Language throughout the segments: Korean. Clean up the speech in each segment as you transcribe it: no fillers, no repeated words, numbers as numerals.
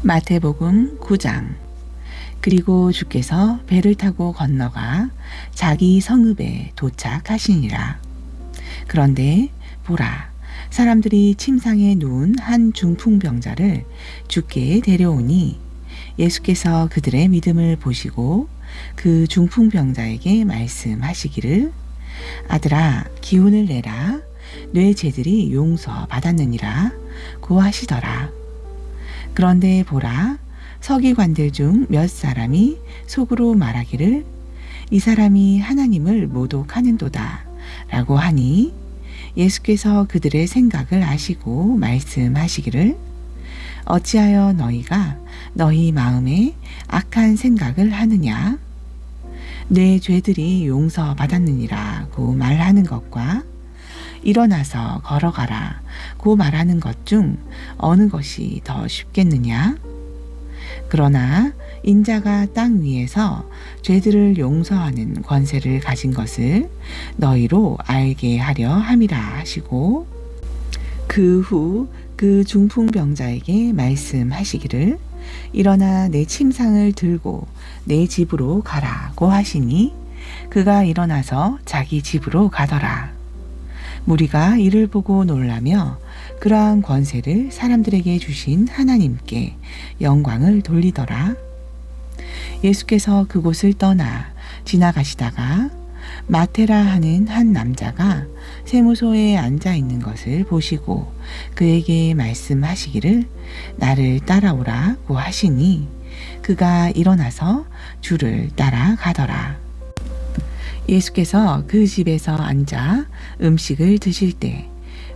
마태복음 9장. 그리고 주께서 배를 타고 건너가 자기 성읍에 도착하시니라. 그런데 보라, 사람들이 침상에 누운 한 중풍병자를 주께 데려오니 예수께서 그들의 믿음을 보시고 그 중풍병자에게 말씀하시기를, 아들아, 기운을 내라. 뇌 죄들이 용서받았느니라 고 하시더라. 그런데 보라, 서기관들 중 몇 사람이 속으로 말하기를, 이 사람이 하나님을 모독하는도다 라고 하니 예수께서 그들의 생각을 아시고 말씀하시기를, 어찌하여 너희가 너희 마음에 악한 생각을 하느냐? 내 죄들이 용서받았느니라고 말하는 것과 일어나서 걸어가라 고 말하는 것 중 어느 것이 더 쉽겠느냐? 그러나 인자가 땅 위에서 죄들을 용서하는 권세를 가진 것을 너희로 알게 하려 함이라 하시고, 그 후 그 중풍병자에게 말씀하시기를, 일어나 내 침상을 들고 내 집으로 가라고 하시니 그가 일어나서 자기 집으로 가더라. 무리가 이를 보고 놀라며 그러한 권세를 사람들에게 주신 하나님께 영광을 돌리더라. 예수께서 그곳을 떠나 지나가시다가 마테라 하는 한 남자가 세무소에 앉아 있는 것을 보시고 그에게 말씀하시기를, 나를 따라오라고 하시니 그가 일어나서 주를 따라가더라. 예수께서 그 집에서 앉아 음식을 드실 때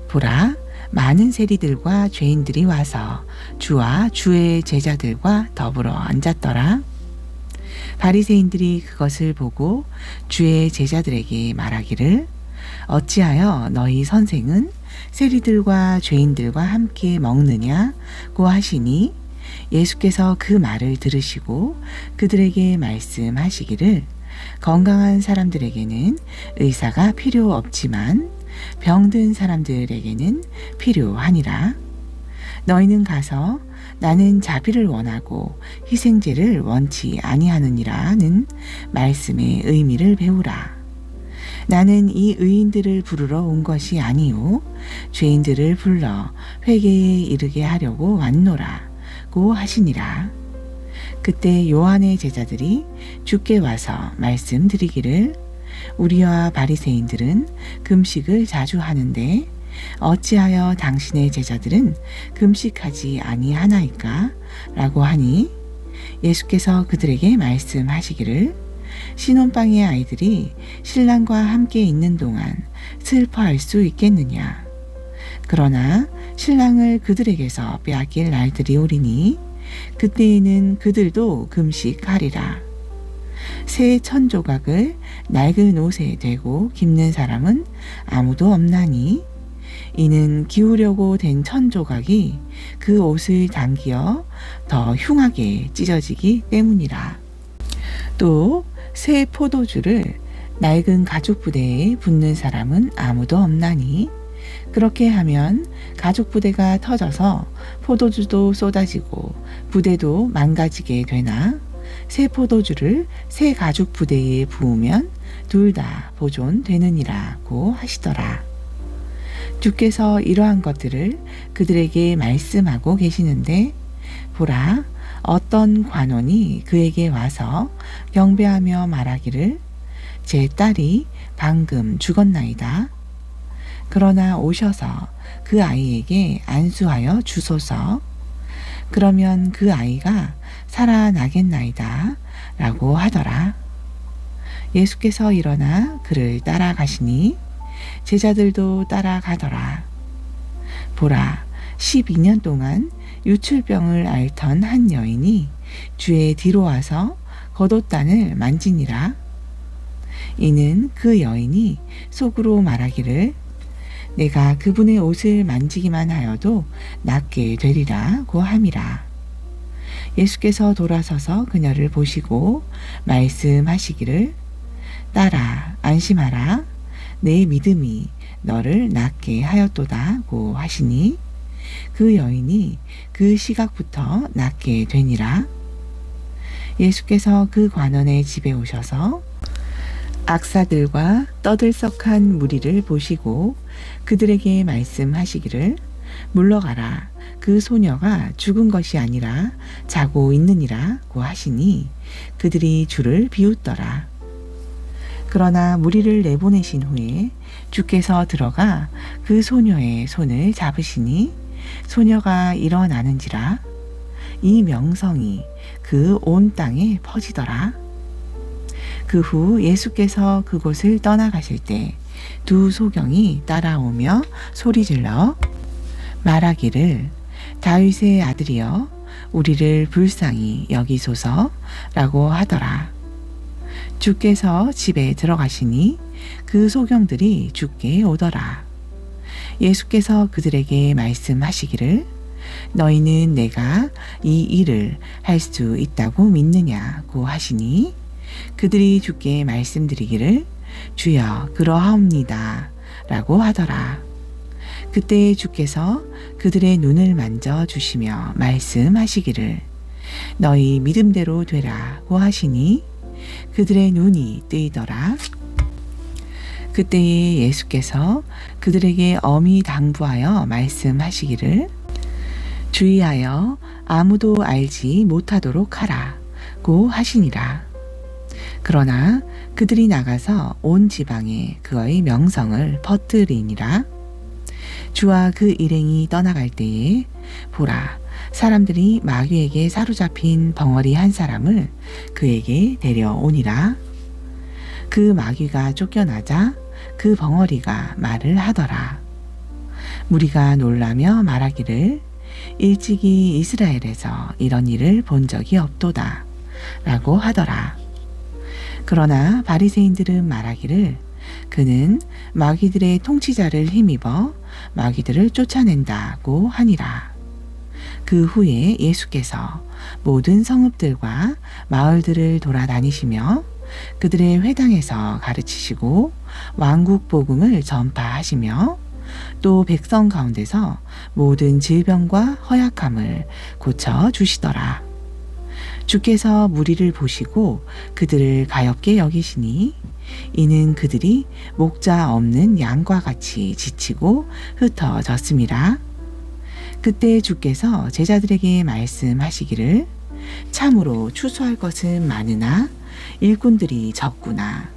보라, 많은 세리들과 죄인들이 와서 주와 주의 제자들과 더불어 앉았더라. 바리새인들이 그것을 보고 주의 제자들에게 말하기를, 어찌하여 너희 선생은 세리들과 죄인들과 함께 먹느냐고 하시니 예수께서 그 말을 들으시고 그들에게 말씀하시기를, 건강한 사람들에게는 의사가 필요 없지만 병든 사람들에게는 필요하니라. 너희는 가서 나는 자비를 원하고 희생제를 원치 아니하느니라는 말씀의 의미를 배우라. 나는 이 의인들을 부르러 온 것이 아니요 죄인들을 불러 회개에 이르게 하려고 왔노라고 하시니라. 그때 요한의 제자들이 주께 와서 말씀드리기를, 우리와 바리새인들은 금식을 자주 하는데 어찌하여 당신의 제자들은 금식하지 아니하나이까? 라고 하니 예수께서 그들에게 말씀하시기를, 신혼방의 아이들이 신랑과 함께 있는 동안 슬퍼할 수 있겠느냐? 그러나 신랑을 그들에게서 빼앗길 날들이 오리니 그때에는 그들도 금식하리라. 새 천조각을 낡은 옷에 대고 깁는 사람은 아무도 없나니 이는 기우려고 된 천조각이 그 옷을 당기어 더 흉하게 찢어지기 때문이라. 또 새 포도주를 낡은 가죽 부대에 붓는 사람은 아무도 없나니 그렇게 하면 가죽 부대가 터져서 포도주도 쏟아지고 부대도 망가지게 되나, 새 포도주를 새 가죽 부대에 부으면 둘 다 보존되느니라고 하시더라. 주께서 이러한 것들을 그들에게 말씀하고 계시는데 보라, 어떤 관원이 그에게 와서 경배하며 말하기를, 제 딸이 방금 죽었나이다. 그러나 오셔서 그 아이에게 안수하여 주소서. 그러면 그 아이가 살아나겠나이다 라고 하더라. 예수께서 일어나 그를 따라가시니 제자들도 따라가더라. 보라, 12년 동안 유출병을 앓던 한 여인이 주의 뒤로 와서 겉옷단을 만지니라. 이는 그 여인이 속으로 말하기를, 내가 그분의 옷을 만지기만 하여도 낫게 되리라고 함이라. 예수께서 돌아서서 그녀를 보시고 말씀하시기를, 딸아, 안심하라. 내 믿음이 너를 낫게 하였도다고 하시니 그 여인이 그 시각부터 낫게 되니라. 예수께서 그 관원의 집에 오셔서 악사들과 떠들썩한 무리를 보시고 그들에게 말씀하시기를 물러가라. 그 소녀가 죽은 것이 아니라 자고 있느니라고 하시니 그들이 주를 비웃더라. 그러나 무리를 내보내신 후에 주께서 들어가 그 소녀의 손을 잡으시니 소녀가 일어나는지라. 이 명성이 그 온 땅에 퍼지더라. 그 후 예수께서 그곳을 떠나가실 때 두 소경이 따라오며 소리질러 말하기를 다윗의 아들이여 우리를 불쌍히 여기소서라고 하더라. 주께서 집에 들어가시니 그 소경들이 주께 오더라. 예수께서 그들에게 말씀하시기를 너희는 내가 이 일을 할 수 있다고 믿느냐고 하시니 그들이 주께 말씀드리기를 주여 그러하옵니다 라고 하더라. 그때 주께서 그들의 눈을 만져 주시며 말씀하시기를 너희 믿음대로 되라고 하시니 그들의 눈이 뜨이더라. 그때에 예수께서 그들에게 엄히 당부하여 말씀하시기를 주의하여 아무도 알지 못하도록 하라고 하시니라. 그러나 그들이 나가서 온 지방에 그의 명성을 퍼뜨리니라. 주와 그 일행이 떠나갈 때에 보라 사람들이 마귀에게 사로잡힌 벙어리 한 사람을 그에게 데려오니라. 그 마귀가 쫓겨나자 그 벙어리가 말을 하더라. 무리가 놀라며 말하기를 일찍이 이스라엘에서 이런 일을 본 적이 없도다 라고 하더라. 그러나 바리새인들은 말하기를 그는 마귀들의 통치자를 힘입어 마귀들을 쫓아낸다고 하니라. 그 후에 예수께서 모든 성읍들과 마을들을 돌아다니시며 그들의 회당에서 가르치시고 왕국 복음을 전파하시며 또 백성 가운데서 모든 질병과 허약함을 고쳐 주시더라. 주께서 무리를 보시고 그들을 가엾게 여기시니 이는 그들이 목자 없는 양과 같이 지치고 흩어졌음이라. 그때 주께서 제자들에게 말씀하시기를 참으로 추수할 것은 많으나 일꾼들이 적구나.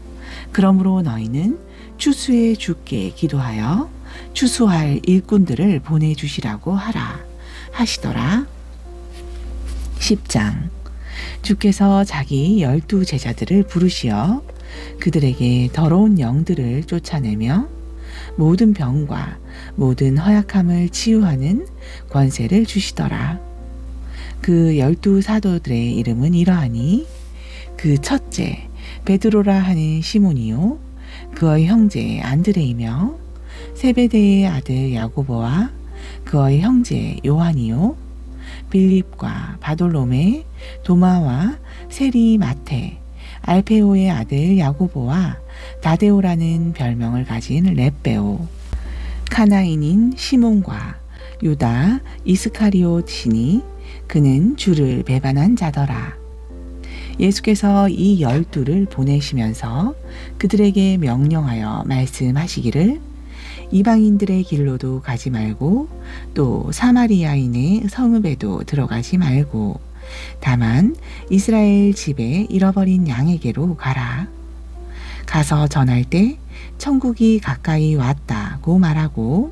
그러므로 너희는 추수의 주께 기도하여 추수할 일꾼들을 보내주시라고 하라 하시더라. 10장 주께서 자기 12 제자들을 부르시어 그들에게 더러운 영들을 쫓아내며 모든 병과 모든 허약함을 치유하는 권세를 주시더라. 그 12 사도들의 이름은 이러하니 그 첫째 베드로라 하는 시몬이요 그의 형제 안드레이며 세베대의 아들 야고보와 그의 형제 요한이요 빌립과 바돌로메 도마와 세리 마테 알페오의 아들 야고보와 다데오라는 별명을 가진 렙베오 카나인인 시몬과 유다 이스카리옷이니 그는 주를 배반한 자더라. 예수께서 이 12를 보내시면서 그들에게 명령하여 말씀하시기를 이방인들의 길로도 가지 말고 또 사마리아인의 성읍에도 들어가지 말고 다만 이스라엘 집에 잃어버린 양에게로 가라. 가서 전할 때 천국이 가까이 왔다고 말하고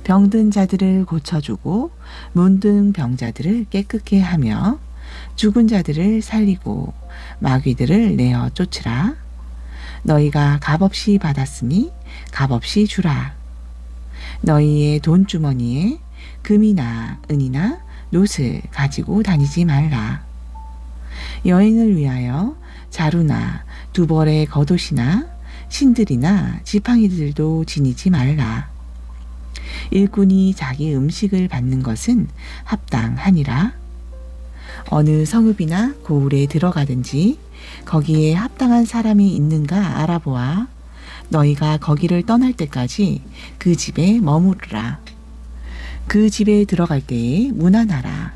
병든 자들을 고쳐주고 문든 병자들을 깨끗게 하며 죽은 자들을 살리고 마귀들을 내어 쫓으라. 너희가 값없이 받았으니 값없이 주라. 너희의 돈주머니에 금이나 은이나 놋을 가지고 다니지 말라. 여인을 위하여 자루나 두 벌의 겉옷이나 신들이나 지팡이들도 지니지 말라. 일꾼이 자기 음식을 받는 것은 합당하니라. 어느 성읍이나 고을에 들어가든지 거기에 합당한 사람이 있는가 알아보아 너희가 거기를 떠날 때까지 그 집에 머무르라. 그 집에 들어갈 때에 문안하라.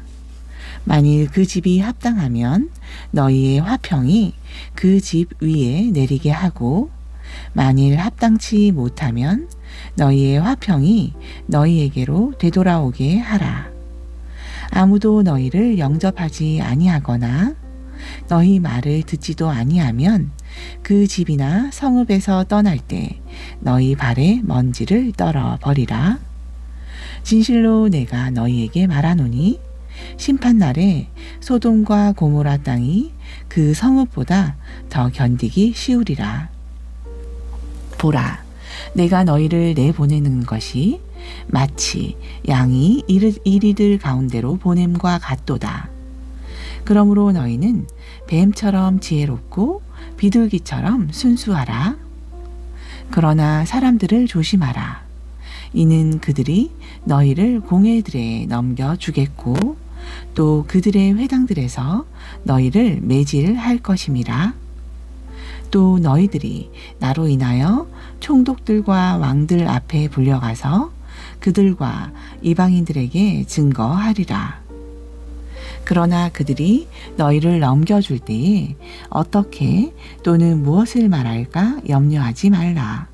만일 그 집이 합당하면 너희의 화평이 그 집 위에 내리게 하고, 만일 합당치 못하면 너희의 화평이 너희에게로 되돌아오게 하라. 아무도 너희를 영접하지 아니하거나 너희 말을 듣지도 아니하면 그 집이나 성읍에서 떠날 때 너희 발에 먼지를 떨어 버리라. 진실로 내가 너희에게 말하노니 심판날에 소돔과 고모라 땅이 그 성읍보다 더 견디기 쉬우리라. 보라, 내가 너희를 내보내는 것이 마치 양이 이리들 가운데로 보냄과 같도다. 그러므로 너희는 뱀처럼 지혜롭고 비둘기처럼 순수하라. 그러나 사람들을 조심하라. 이는 그들이 너희를 공회들에 넘겨주겠고 또 그들의 회당들에서 너희를 매질할 것임이라. 또 너희들이 나로 인하여 총독들과 왕들 앞에 불려가서 그들과 이방인들에게 증거하리라. 그러나 그들이 너희를 넘겨줄 때에 어떻게 또는 무엇을 말할까 염려하지 말라.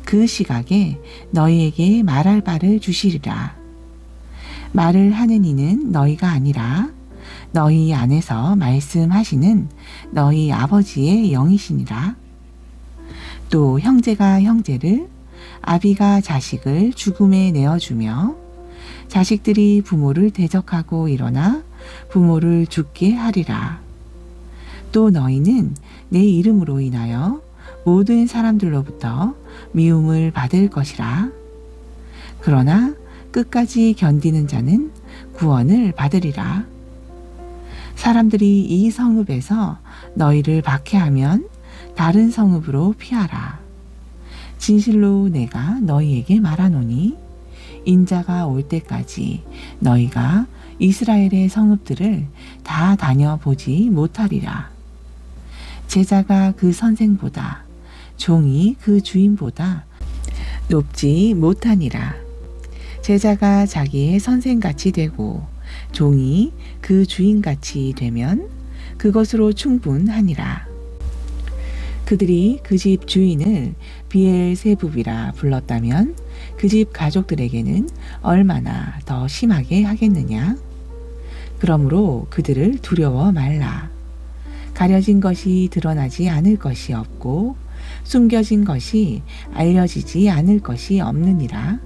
그 시각에 너희에게 말할 바를 주시리라. 말을 하는 이는 너희가 아니라 너희 안에서 말씀하시는 너희 아버지의 영이시니라. 또 형제가 형제를, 아비가 자식을 죽음에 내어주며 자식들이 부모를 대적하고 일어나 부모를 죽게 하리라. 또 너희는 내 이름으로 인하여 모든 사람들로부터 미움을 받을 것이라. 그러나 끝까지 견디는 자는 구원을 받으리라. 사람들이 이 성읍에서 너희를 박해하면 다른 성읍으로 피하라. 진실로 내가 너희에게 말하노니 인자가 올 때까지 너희가 이스라엘의 성읍들을 다 다녀보지 못하리라. 제자가 그 선생보다 종이 그 주인보다 높지 못하니라. 제자가 자기의 선생같이 되고 종이 그 주인같이 되면 그것으로 충분하니라. 그들이 그 집 주인을 비엘세붑이라 불렀다면 그 집 가족들에게는 얼마나 더 심하게 하겠느냐. 그러므로 그들을 두려워 말라. 가려진 것이 드러나지 않을 것이 없고 숨겨진 것이 알려지지 않을 것이 없느니라.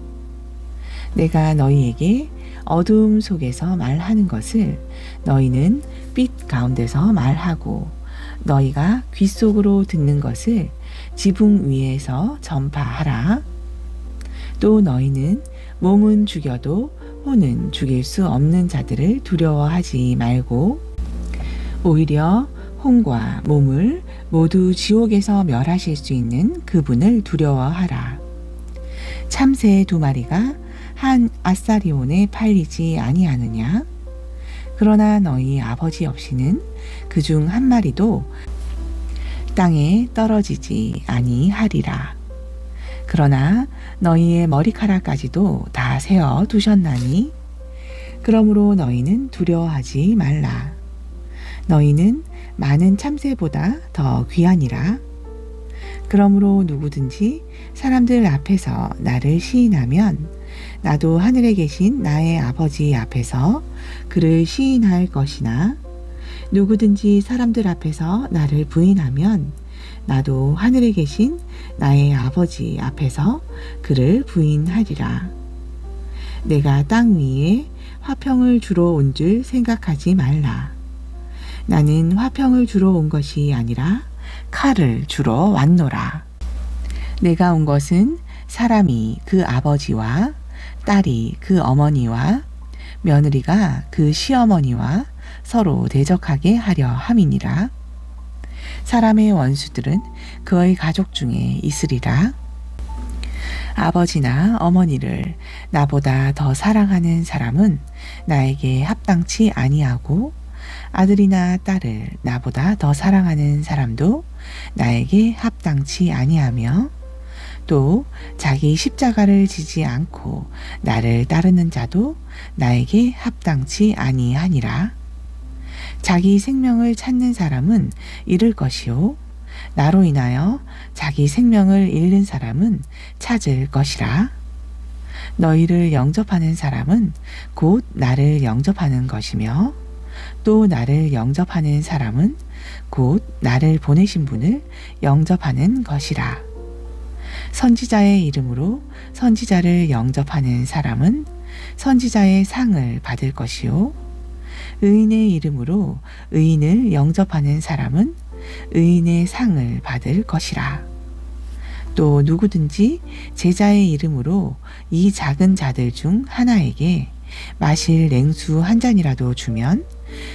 내가 너희에게 어두움 속에서 말하는 것을 너희는 빛 가운데서 말하고 너희가 귀 속으로 듣는 것을 지붕 위에서 전파하라. 또 너희는 몸은 죽여도 혼은 죽일 수 없는 자들을 두려워하지 말고 오히려 혼과 몸을 모두 지옥에서 멸하실 수 있는 그분을 두려워하라. 참새 2마리가 한 아사리온에 팔리지 아니하느냐? 그러나 너희 아버지 없이는 그중 1마리도 땅에 떨어지지 아니하리라. 그러나 너희의 머리카락까지도 다 세어 두셨나니 그러므로 너희는 두려워하지 말라. 너희는 많은 참새보다 더 귀하니라. 그러므로 누구든지 사람들 앞에서 나를 시인하면 나도 하늘에 계신 나의 아버지 앞에서 그를 시인할 것이나 누구든지 사람들 앞에서 나를 부인하면 나도 하늘에 계신 나의 아버지 앞에서 그를 부인하리라. 내가 땅 위에 화평을 주러 온 줄 생각하지 말라. 나는 화평을 주러 온 것이 아니라 칼을 주러 왔노라. 내가 온 것은 사람이 그 아버지와 딸이 그 어머니와 며느리가 그 시어머니와 서로 대적하게 하려 함이니라. 사람의 원수들은 그의 가족 중에 있으리라. 아버지나 어머니를 나보다 더 사랑하는 사람은 나에게 합당치 아니하고 아들이나 딸을 나보다 더 사랑하는 사람도 나에게 합당치 아니하며 또 자기 십자가를 지지 않고 나를 따르는 자도 나에게 합당치 아니하니라. 자기 생명을 찾는 사람은 잃을 것이요 나로 인하여 자기 생명을 잃는 사람은 찾을 것이라. 너희를 영접하는 사람은 곧 나를 영접하는 것이며 또 나를 영접하는 사람은 곧 나를 보내신 분을 영접하는 것이라. 선지자의 이름으로 선지자를 영접하는 사람은 선지자의 상을 받을 것이요 의인의 이름으로 의인을 영접하는 사람은 의인의 상을 받을 것이라. 또 누구든지 제자의 이름으로 이 작은 자들 중 하나에게 마실 냉수 한 잔이라도 주면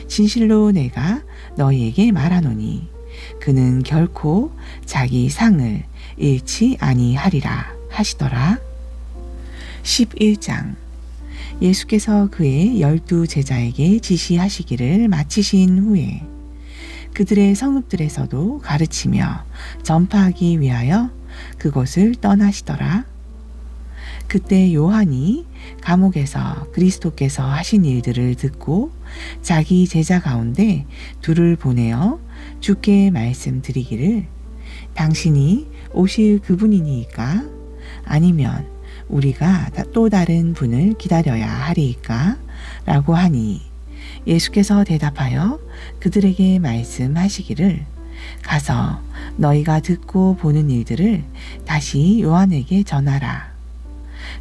진실로 내가 너희에게 말하노니 그는 결코 자기 상을 잃지 아니하리라 하시더라. 11장. 예수께서 그의 12 제자에게 지시하시기를 마치신 후에 그들의 성읍들에서도 가르치며 전파하기 위하여 그곳을 떠나시더라. 그때 요한이 감옥에서 그리스도께서 하신 일들을 듣고 자기 제자 가운데 둘을 보내어 주께 말씀드리기를 당신이 오실 그분이니까 아니면 우리가 또 다른 분을 기다려야 하리이까 라고 하니 예수께서 대답하여 그들에게 말씀하시기를 가서 너희가 듣고 보는 일들을 다시 요한에게 전하라.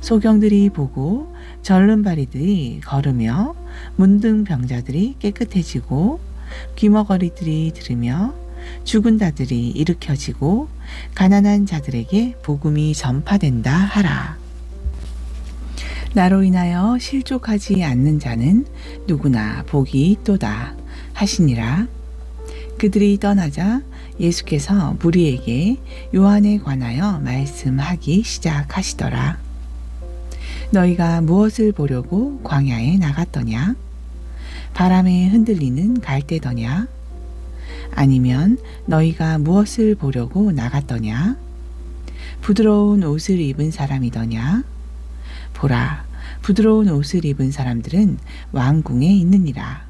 소경들이 보고 절름발이들이 걸으며 문둥병자들이 깨끗해지고 귀머거리들이 들으며 죽은 자들이 일으켜지고 가난한 자들에게 복음이 전파된다 하라. 나로 인하여 실족하지 않는 자는 누구나 복이 있도다 하시니라. 그들이 떠나자 예수께서 무리에게 요한에 관하여 말씀하기 시작하시더라. 너희가 무엇을 보려고 광야에 나갔더냐? 바람에 흔들리는 갈대더냐? 아니면 너희가 무엇을 보려고 나갔더냐? 부드러운 옷을 입은 사람이더냐? 보라, 부드러운 옷을 입은 사람들은 왕궁에 있느니라.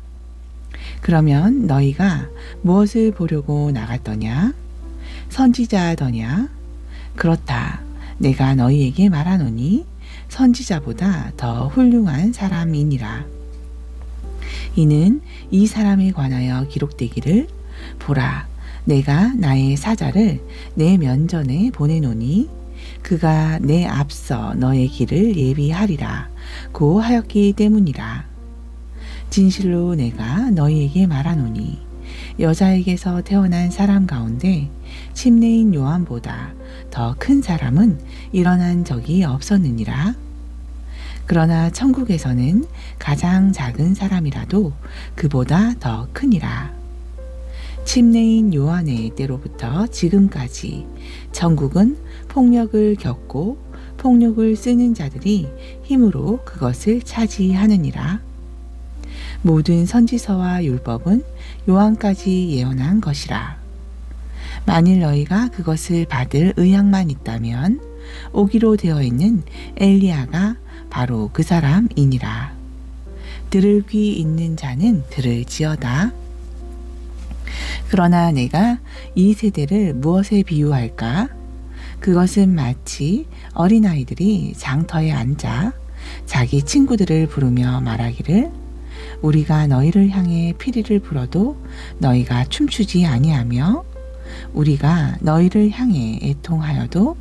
그러면 너희가 무엇을 보려고 나갔더냐? 선지자더냐? 그렇다. 내가 너희에게 말하노니 선지자보다 더 훌륭한 사람이니라. 이는 이 사람에 관하여 기록되기를 보라, 내가 나의 사자를 내 면전에 보내노니 그가 내 앞서 너의 길을 예비하리라 고 하였기 때문이라. 진실로 내가 너희에게 말하노니 여자에게서 태어난 사람 가운데 침례인 요한보다 더 큰 사람은 일어난 적이 없었느니라. 그러나 천국에서는 가장 작은 사람이라도 그보다 더 크니라. 침례인 요한의 때로부터 지금까지 천국은 폭력을 겪고 폭력을 쓰는 자들이 힘으로 그것을 차지하느니라. 모든 선지서와 율법은 요한까지 예언한 것이라. 만일 너희가 그것을 받을 의향만 있다면 오기로 되어 있는 엘리야가 바로 그 사람이니라. 들을 귀 있는 자는 들을지어다. 그러나 내가 이 세대를 무엇에 비유할까? 그것은 마치 어린아이들이 장터에 앉아 자기 친구들을 부르며 말하기를 우리가 너희를 향해 피리를 불어도 너희가 춤추지 아니하며 우리가 너희를 향해 애통하여도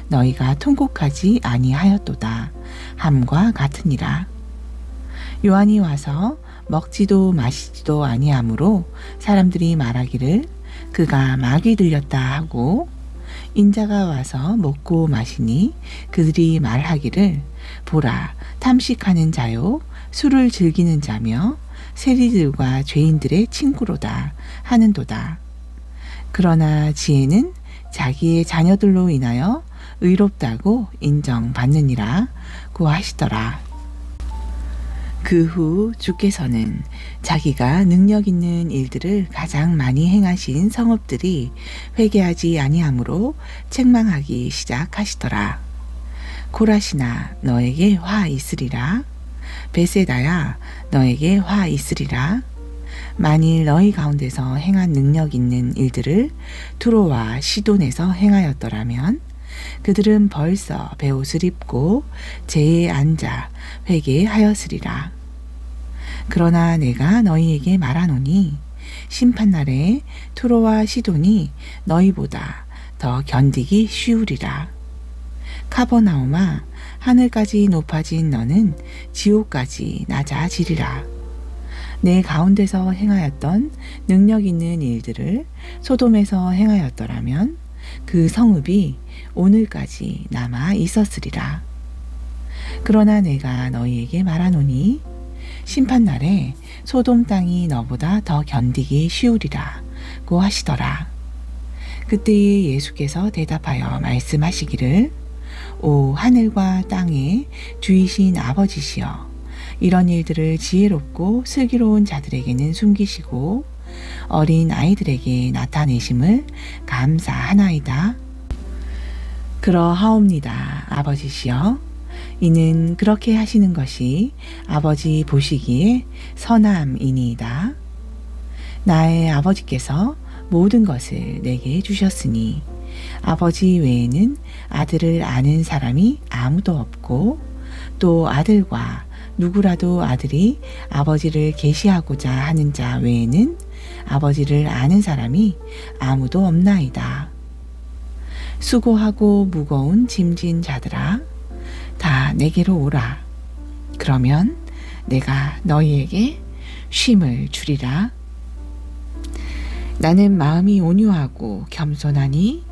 너희가 통곡하지 아니하였도다 함과 같으니라. 요한이 와서 먹지도 마시지도 아니하므로 사람들이 말하기를 그가 마귀 들렸다 하고 인자가 와서 먹고 마시니 그들이 말하기를 보라 탐식하는 자요 술을 즐기는 자며 세리들과 죄인들의 친구로다 하는도다. 그러나 지혜는 자기의 자녀들로 인하여 의롭다고 인정받느니라 고 하시더라. 그 후 주께서는 자기가 능력 있는 일들을 가장 많이 행하신 성읍들이 회개하지 아니하므로 책망하기 시작하시더라. 코라시나 너에게 화 있으리라. 베세다야 너에게 화 있으리라. 만일 너희 가운데서 행한 능력 있는 일들을 투로와 시돈에서 행하였더라면 그들은 벌써 베옷을 입고 제에 앉아 회개하였으리라. 그러나 내가 너희에게 말하노니 심판날에 투로와 시돈이 너희보다 더 견디기 쉬우리라. 카버나움아, 하늘까지 높아진 너는 지옥까지 낮아지리라. 내 가운데서 행하였던 능력 있는 일들을 소돔에서 행하였더라면 그 성읍이 오늘까지 남아 있었으리라. 그러나 내가 너희에게 말하노니 심판날에 소돔 땅이 너보다 더 견디기 쉬우리라고 하시더라. 그때에 예수께서 대답하여 말씀하시기를 오 하늘과 땅의 주이신 아버지시여, 이런 일들을 지혜롭고 슬기로운 자들에게는 숨기시고 어린 아이들에게 나타내심을 감사하나이다. 그러하옵니다, 아버지시여. 이는 그렇게 하시는 것이 아버지 보시기에 선함이니이다. 나의 아버지께서 모든 것을 내게 주셨으니 아버지 외에는 아들을 아는 사람이 아무도 없고 또 아들과 누구라도 아들이 아버지를 계시하고자 하는 자 외에는 아버지를 아는 사람이 아무도 없나이다. 수고하고 무거운 짐진 자들아, 다 내게로 오라. 그러면 내가 너희에게 쉼을 주리라. 나는 마음이 온유하고 겸손하니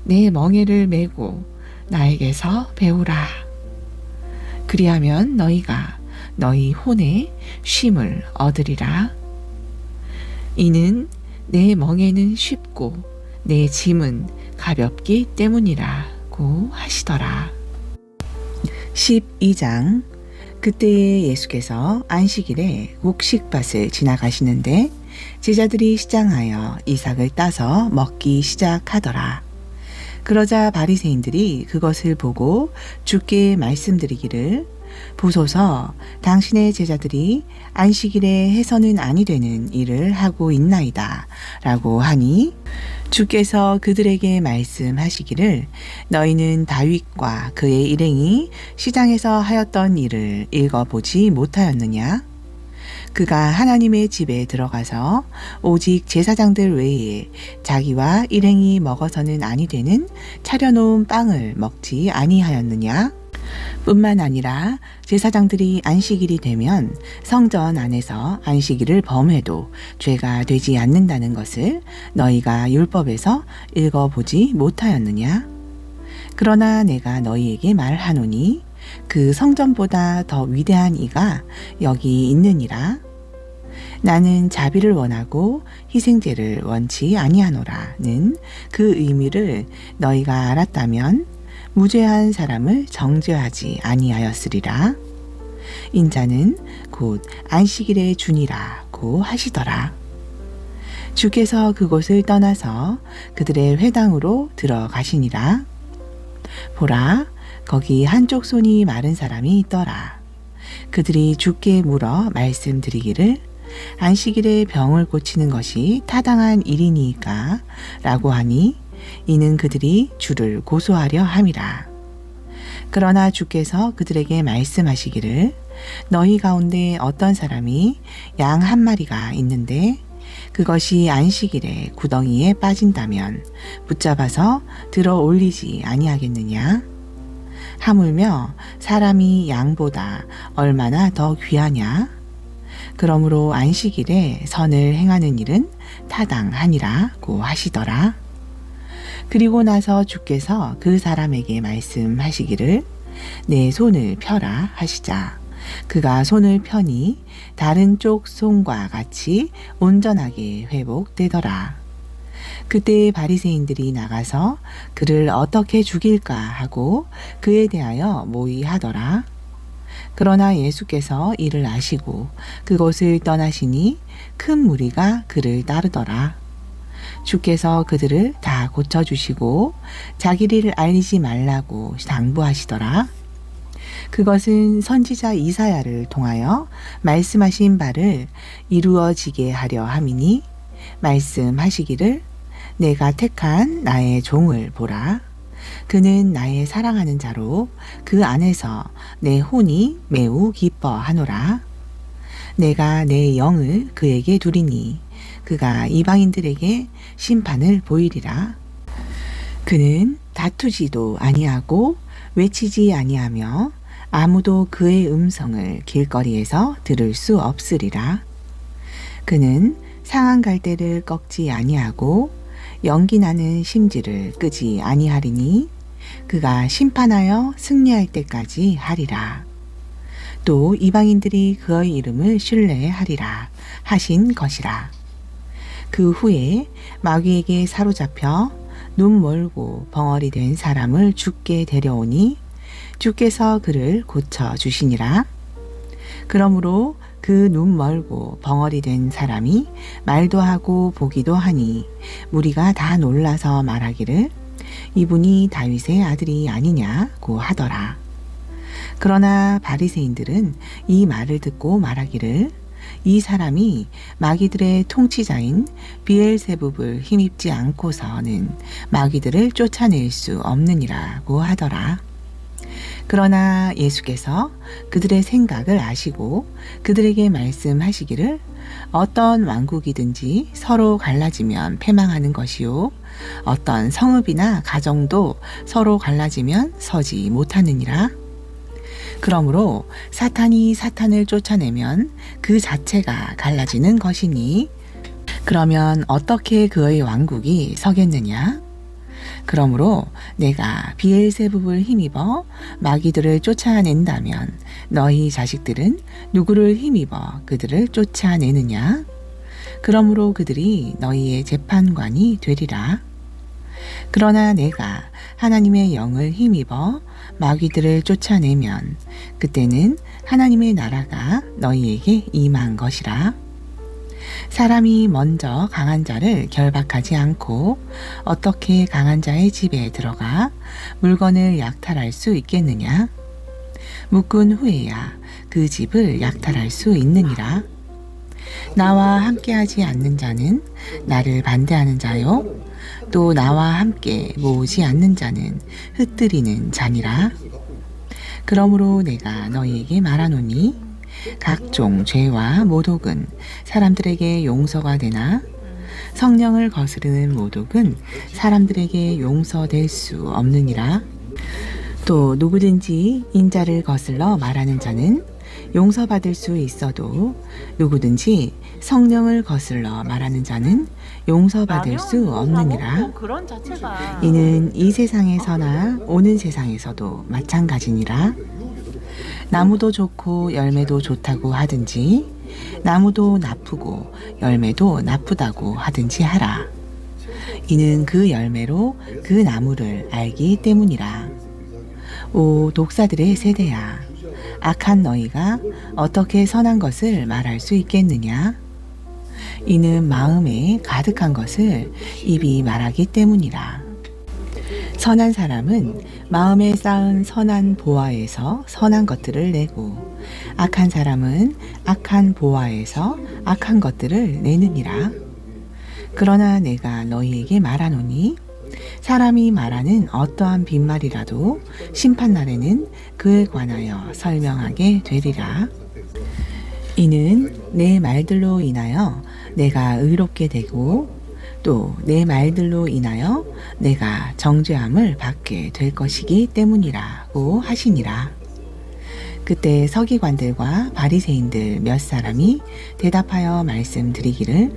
내 멍에를 메고 나에게서 배우라. 그리하면 너희가 너희 혼에 쉼을 얻으리라. 이는 내 멍에는 쉽고 내 짐은 가볍기 때문이라고 하시더라. 12장. 그때에 예수께서 안식일에 곡식밭을 지나가시는데 제자들이 시장하여 이삭을 따서 먹기 시작하더라. 그러자 바리새인들이 그것을 보고 주께 말씀드리기를 보소서, 당신의 제자들이 안식일에 해서는 아니 되는 일을 하고 있나이다 라고 하니 주께서 그들에게 말씀하시기를 너희는 다윗과 그의 일행이 시장에서 하였던 일을 읽어보지 못하였느냐? 그가 하나님의 집에 들어가서 오직 제사장들 외에 자기와 일행이 먹어서는 아니 되는 차려놓은 빵을 먹지 아니하였느냐? 뿐만 아니라 제사장들이 안식일이 되면 성전 안에서 안식일을 범해도 죄가 되지 않는다는 것을 너희가 율법에서 읽어보지 못하였느냐? 그러나 내가 너희에게 말하노니 그 성전보다 더 위대한 이가 여기 있느니라. 나는 자비를 원하고 희생제를 원치 아니하노라는 그 의미를 너희가 알았다면 무죄한 사람을 정죄하지 아니하였으리라. 인자는 곧 안식일의 주니라고 하시더라. 주께서 그곳을 떠나서 그들의 회당으로 들어가시니라. 보라, 거기 한쪽 손이 마른 사람이 있더라. 그들이 주께 물어 말씀드리기를 안식일에 병을 고치는 것이 타당한 일이니까 라고 하니 이는 그들이 주를 고소하려 함이라. 그러나 주께서 그들에게 말씀하시기를 너희 가운데 어떤 사람이 양 한 마리가 있는데 그것이 안식일에 구덩이에 빠진다면 붙잡아서 들어 올리지 아니하겠느냐? 하물며 사람이 양보다 얼마나 더 귀하냐? 그러므로 안식일에 선을 행하는 일은 타당하니라고 하시더라. 그리고 나서 주께서 그 사람에게 말씀하시기를 내 손을 펴라 하시자 그가 손을 펴니 다른 쪽 손과 같이 온전하게 회복되더라. 그때 바리새인들이 나가서 그를 어떻게 죽일까 하고 그에 대하여 모의하더라. 그러나 예수께서 이를 아시고 그곳을 떠나시니 큰 무리가 그를 따르더라. 주께서 그들을 다 고쳐주시고 자기를 알리지 말라고 당부하시더라. 그것은 선지자 이사야를 통하여 말씀하신 바를 이루어지게 하려 함이니 말씀하시기를 내가 택한 나의 종을 보라. 그는 나의 사랑하는 자로 그 안에서 내 혼이 매우 기뻐하노라. 내가 내 영을 그에게 두리니 그가 이방인들에게 심판을 보이리라. 그는 다투지도 아니하고 외치지 아니하며 아무도 그의 음성을 길거리에서 들을 수 없으리라. 그는 상한 갈대를 꺾지 아니하고 연기 나는 심지를 끄지 아니하리니 그가 심판하여 승리할 때까지 하리라. 또 이방인들이 그의 이름을 신뢰하리라 하신 것이라. 그 후에 마귀에게 사로잡혀 눈 멀고 벙어리 된 사람을 주께 데려오니 주께서 그를 고쳐 주시니라. 그러므로 그 눈 멀고 벙어리 된 사람이 말도 하고 보기도 하니 무리가 다 놀라서 말하기를 이분이 다윗의 아들이 아니냐고 하더라. 그러나 바리새인들은 이 말을 듣고 말하기를 이 사람이 마귀들의 통치자인 비엘세붑을 힘입지 않고서는 마귀들을 쫓아낼 수 없느니라고 하더라. 그러나 예수께서 그들의 생각을 아시고 그들에게 말씀하시기를 어떤 왕국이든지 서로 갈라지면 패망하는 것이요 어떤 성읍이나 가정도 서로 갈라지면 서지 못하느니라. 그러므로 사탄이 사탄을 쫓아내면 그 자체가 갈라지는 것이니 그러면 어떻게 그의 왕국이 서겠느냐? 그러므로 내가 비엘세붑을 힘입어 마귀들을 쫓아낸다면 너희 자식들은 누구를 힘입어 그들을 쫓아내느냐? 그러므로 그들이 너희의 재판관이 되리라. 그러나 내가 하나님의 영을 힘입어 마귀들을 쫓아내면 그때는 하나님의 나라가 너희에게 임한 것이라. 사람이 먼저 강한 자를 결박하지 않고 어떻게 강한 자의 집에 들어가 물건을 약탈할 수 있겠느냐? 묶은 후에야 그 집을 약탈할 수 있느니라. 나와 함께하지 않는 자는 나를 반대하는 자요 또 나와 함께 모으지 않는 자는 흩뜨리는 자니라. 그러므로 내가 너희에게 말하노니 각종 죄와 모독은 사람들에게 용서가 되나 성령을 거스르는 모독은 사람들에게 용서될 수 없느니라. 또 누구든지 인자를 거슬러 말하는 자는 용서받을 수 있어도 누구든지 성령을 거슬러 말하는 자는 용서받을 수 없느니라. 이는 이 세상에서나 오는 세상에서도 마찬가지니라. 나무도 좋고 열매도 좋다고 하든지 나무도 나쁘고 열매도 나쁘다고 하든지 하라. 이는 그 열매로 그 나무를 알기 때문이라. 오 독사들의 세대야, 악한 너희가 어떻게 선한 것을 말할 수 있겠느냐? 이는 마음에 가득한 것을 입이 말하기 때문이라. 선한 사람은 마음에 쌓은 선한 보화에서 선한 것들을 내고 악한 사람은 악한 보화에서 악한 것들을 내느니라. 그러나 내가 너희에게 말하노니 사람이 말하는 어떠한 빈말이라도 심판날에는 그에 관하여 설명하게 되리라. 이는 내 말들로 인하여 내가 의롭게 되고 또 내 말들로 인하여 내가 정죄함을 받게 될 것이기 때문이라고 하시니라. 그때 서기관들과 바리새인들 몇 사람이 대답하여 말씀드리기를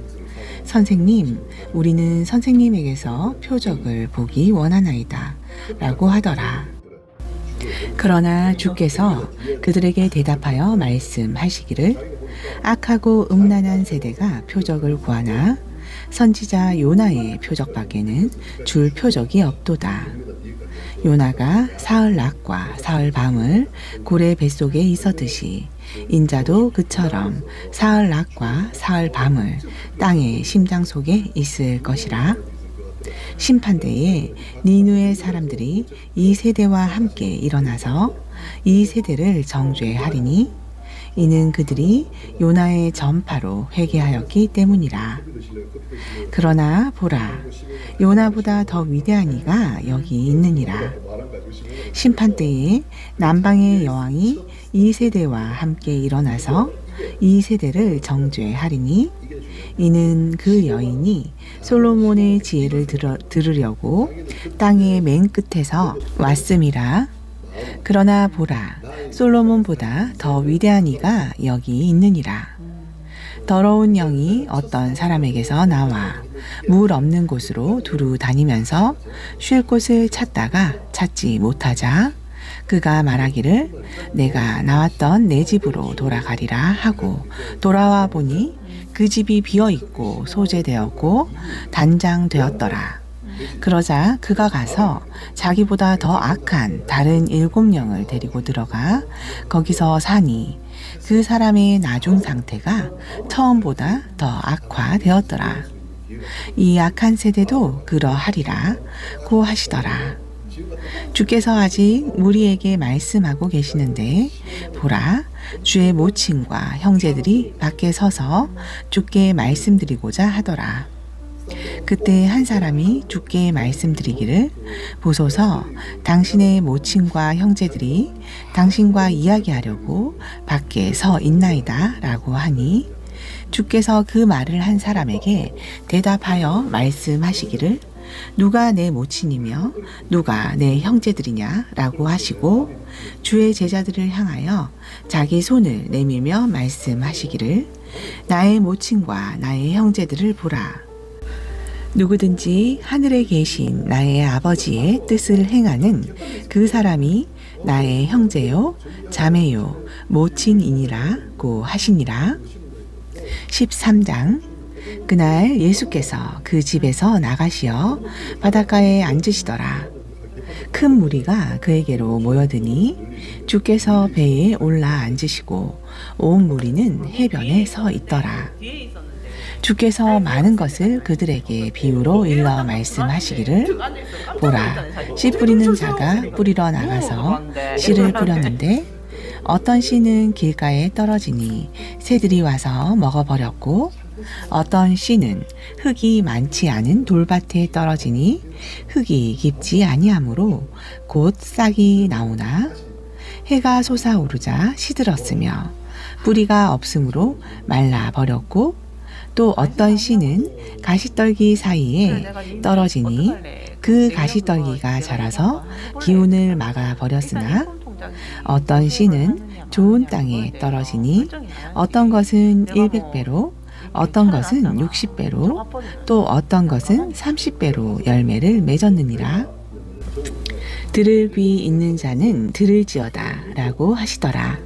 선생님, 우리는 선생님에게서 표적을 보기 원하나이다 라고 하더라. 그러나 주께서 그들에게 대답하여 말씀하시기를 악하고 음란한 세대가 표적을 구하나 선지자 요나의 표적밖에는 줄 표적이 없도다. 요나가 사흘 낮과 사흘 밤을 고래 뱃속에 있었듯이 인자도 그처럼 사흘 낮과 사흘 밤을 땅의 심장 속에 있을 것이라. 심판대에 니느웨 사람들이 이 세대와 함께 일어나서 이 세대를 정죄하리니 이는 그들이 요나의 전파로 회개하였기 때문이라. 그러나 보라, 요나보다 더 위대한 이가 여기 있느니라. 심판대에 남방의 여왕이 이 세대와 함께 일어나서 이 세대를 정죄하리니 이는 그 여인이 솔로몬의 지혜를 들으려고 땅의 맨 끝에서 왔음이라. 그러나 보라, 솔로몬보다 더 위대한 이가 여기 있느니라. 더러운 영이 어떤 사람에게서 나와 물 없는 곳으로 두루 다니면서 쉴 곳을 찾다가 찾지 못하자 그가 말하기를 내가 나왔던 내 집으로 돌아가리라 하고 돌아와 보니 그 집이 비어있고 소재되었고 단장되었더라. 그러자 그가 가서 자기보다 더 악한 다른 7명을 데리고 들어가 거기서 사니 그 사람의 나중 상태가 처음보다 더 악화되었더라. 이 악한 세대도 그러하리라 고 하시더라. 주께서 아직 무리에게 말씀하고 계시는데 보라, 주의 모친과 형제들이 밖에 서서 주께 말씀드리고자 하더라. 그때 한 사람이 주께 말씀드리기를 보소서, 당신의 모친과 형제들이 당신과 이야기하려고 밖에 서 있나이다 라고 하니 주께서 그 말을 한 사람에게 대답하여 말씀하시기를 누가 내 모친이며 누가 내 형제들이냐 라고 하시고 주의 제자들을 향하여 자기 손을 내밀며 말씀하시기를 나의 모친과 나의 형제들을 보라. 누구든지 하늘에 계신 나의 아버지의 뜻을 행하는 그 사람이 나의 형제요 자매요 모친이니라고 하시니라. 13장. 그날 예수께서 그 집에서 나가시어 바닷가에 앉으시더라. 큰 무리가 그에게로 모여드니 주께서 배에 올라 앉으시고 온 무리는 해변에 서 있더라. 주께서 많은 것을 그들에게 비유로 일러 말씀하시기를 보라, 씨 뿌리는 자가 뿌리러 나가서 씨를 뿌렸는데 어떤 씨는 길가에 떨어지니 새들이 와서 먹어버렸고 어떤 씨는 흙이 많지 않은 돌밭에 떨어지니 흙이 깊지 아니하므로 곧 싹이 나오나 해가 솟아오르자 시들었으며 뿌리가 없으므로 말라버렸고 또 어떤 씨는 가시떨기 사이에 떨어지니 그 가시떨기가 자라서 기운을 막아버렸으나 어떤 씨는 좋은 땅에 떨어지니 어떤 것은 100배로 어떤 것은 60배로 또 어떤 것은 30배로 열매를 맺었느니라. 들을 귀 있는 자는 들을지어다 라고 하시더라.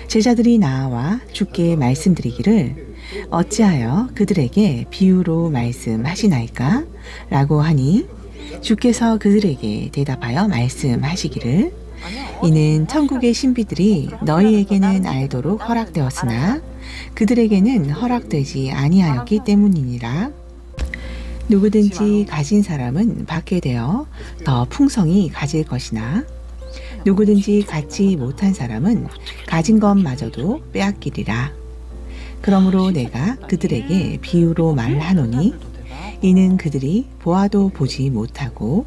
제자들이 나와 주께 말씀드리기를 어찌하여 그들에게 비유로 말씀하시나이까? 라고 하니 주께서 그들에게 대답하여 말씀하시기를 이는 천국의 신비들이 너희에게는 알도록 허락되었으나 그들에게는 허락되지 아니하였기 때문이니라. 누구든지 가진 사람은 받게 되어 더 풍성히 가질 것이나 누구든지 갖지 못한 사람은 가진 것마저도 빼앗기리라. 그러므로 내가 그들에게 비유로 말하노니 이는 그들이 보아도 보지 못하고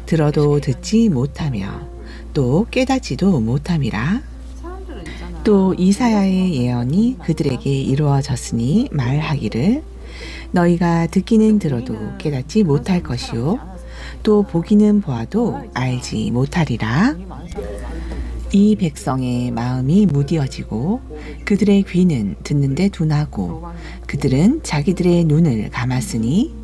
들어도 듣지 못하며 또 깨닫지도 못함이라. 또 이사야의 예언이 그들에게 이루어졌으니 말하기를 너희가 듣기는 들어도 깨닫지 못할 것이요 또 보기는 보아도 알지 못하리라. 이 백성의 마음이 무디어지고 그들의 귀는 듣는데 둔하고 그들은 자기들의 눈을 감았으니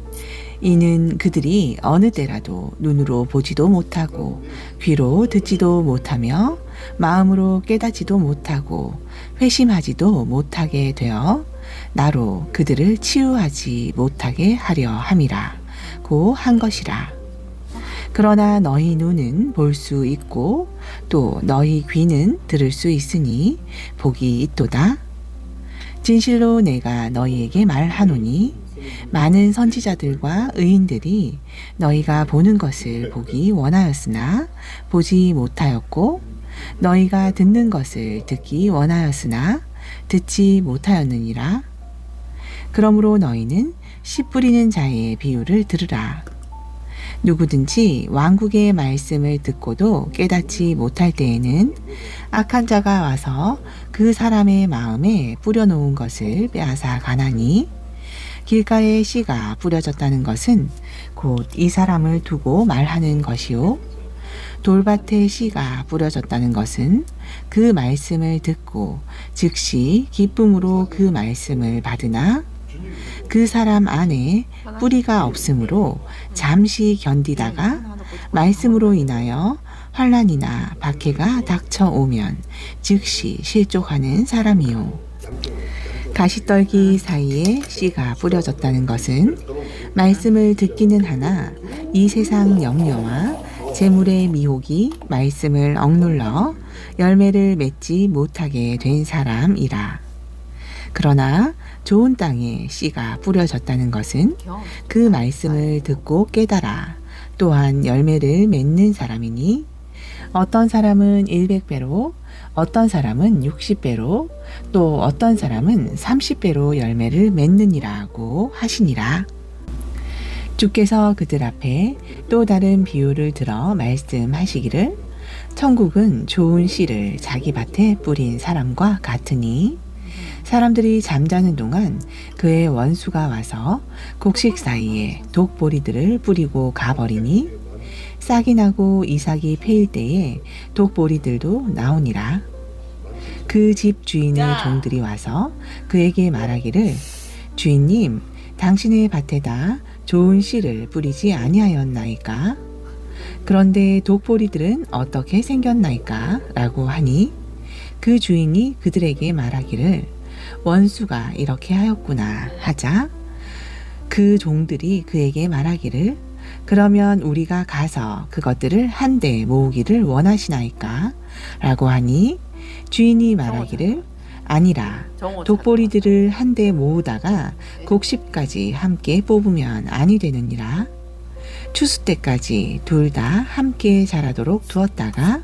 이는 그들이 어느 때라도 눈으로 보지도 못하고 귀로 듣지도 못하며 마음으로 깨닫지도 못하고 회심하지도 못하게 되어 나로 그들을 치유하지 못하게 하려 함이라 고 한 것이라. 그러나 너희 눈은 볼 수 있고 또 너희 귀는 들을 수 있으니 복이 있도다. 진실로 내가 너희에게 말하노니 많은 선지자들과 의인들이 너희가 보는 것을 보기 원하였으나 보지 못하였고 너희가 듣는 것을 듣기 원하였으나 듣지 못하였느니라. 그러므로 너희는 씨 뿌리는 자의 비유를 들으라. 누구든지 왕국의 말씀을 듣고도 깨닫지 못할 때에는 악한 자가 와서 그 사람의 마음에 뿌려놓은 것을 빼앗아 가나니 길가에 씨가 뿌려졌다는 것은 곧 이 사람을 두고 말하는 것이요 돌밭에 씨가 뿌려졌다는 것은 그 말씀을 듣고 즉시 기쁨으로 그 말씀을 받으나 그 사람 안에 뿌리가 없으므로 잠시 견디다가 말씀으로 인하여 환난이나 박해가 닥쳐오면 즉시 실족하는 사람이요. 가시떨기 사이에 씨가 뿌려졌다는 것은 말씀을 듣기는 하나 이 세상 염려와 재물의 미혹이 말씀을 억눌러 열매를 맺지 못하게 된 사람이라. 그러나 좋은 땅에 씨가 뿌려졌다는 것은 그 말씀을 듣고 깨달아 또한 열매를 맺는 사람이니 어떤 사람은 100배로 어떤 사람은 60배로 또 어떤 사람은 30배로 열매를 맺느니라고 하시니라. 주께서 그들 앞에 또 다른 비유를 들어 말씀하시기를 천국은 좋은 씨를 자기 밭에 뿌린 사람과 같으니 사람들이 잠자는 동안 그의 원수가 와서 곡식 사이에 독보리들을 뿌리고 가버리니 싹이 나고 이삭이 패일 때에 독보리들도 나오니라. 그 집 주인의 종들이 와서 그에게 말하기를 주인님 당신의 밭에다 좋은 씨를 뿌리지 아니하였나이까? 그런데 독보리들은 어떻게 생겼나이까? 라고 하니 그 주인이 그들에게 말하기를 원수가 이렇게 하였구나 하자 그 종들이 그에게 말하기를 그러면 우리가 가서 그것들을 한데 모으기를 원하시나이까? 라고 하니 주인이 말하기를 아니라 독보리들을 한데 모으다가 곡식까지 함께 뽑으면 아니 되느니라. 추수 때까지 둘 다 함께 자라도록 두었다가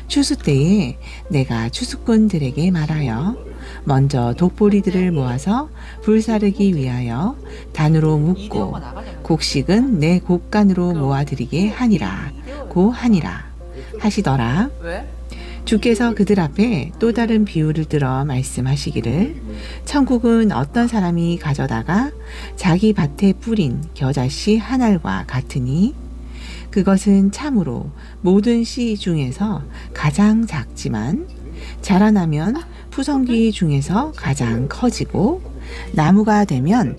추수 때에 내가 추수꾼들에게 말하여 먼저 독보리들을 모아서 불사르기 위하여 단으로 묶고 곡식은 내 곡간으로 모아드리게 하니라 고 하니라 하시더라. 주께서 그들 앞에 또 다른 비유를 들어 말씀하시기를 천국은 어떤 사람이 가져다가 자기 밭에 뿌린 겨자씨 한 알과 같으니 그것은 참으로 모든 씨 중에서 가장 작지만 자라나면 푸성귀 중에서 가장 커지고 나무가 되면